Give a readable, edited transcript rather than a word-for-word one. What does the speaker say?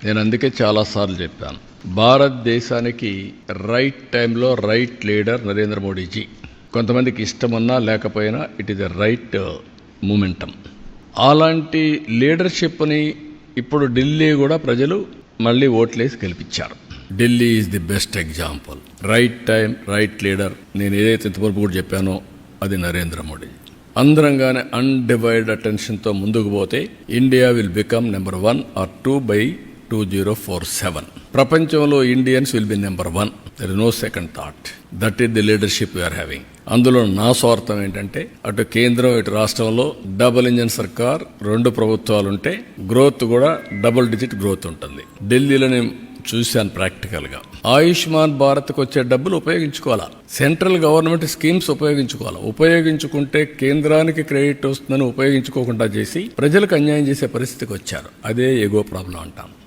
నేను అందుకే చాలాసార్లు చెప్పాను, భారతదేశానికి రైట్ టైంలో రైట్ లీడర్ నరేంద్ర మోడీజీ. కొంతమందికి ఇష్టమన్నా లేకపోయినా it is the right momentum. అలాంటి లీడర్షిప్ని ఇప్పుడు ఢిల్లీ కూడా ప్రజలు మళ్ళీ ఓట్లేసి గెలిపించారు. Delhi is the best example. Right time right leader. నేను ఏదైతే ఇంతవరకు కూడా చెప్పానో అది నరేంద్ర మోడీ. అందరంగానే అన్డివైడ్ అటెన్షన్తో ముందుకు పోతే India will become number 1 or 2 by 2047. ప్రపంచంలో Indians will be number 1. There is no second thought. That is the leadership we are having. అందులో నా స్వార్థం ఏంటంటే అటు కేంద్రం ఇటు రాష్ట్రంలో డబుల్ ఇంజన్ సర్కార్, 2 ప్రభుత్వాలు ఉంటే గ్రోత్ కూడా డబుల్ డిజిట్ గ్రోత్ ఉంటుంది. ఢిల్లీలో నేను చూశాను ప్రాక్టికల్గా. ఆయుష్మాన్ భారత్కి వచ్చే డబ్బులు ఉపయోగించుకోవాలా, సెంట్రల్ గవర్నమెంట్ స్కీమ్స్ ఉపయోగించుకోవాలా. ఉపయోగించుకుంటే కేంద్రానికి క్రెడిట్ వస్తుందని ఉపయోగించుకోకుండా చేసి ప్రజలకు అన్యాయం చేసే పరిస్థితికి వచ్చారు. అదే ఎగో ప్రాబ్లం అంటాం.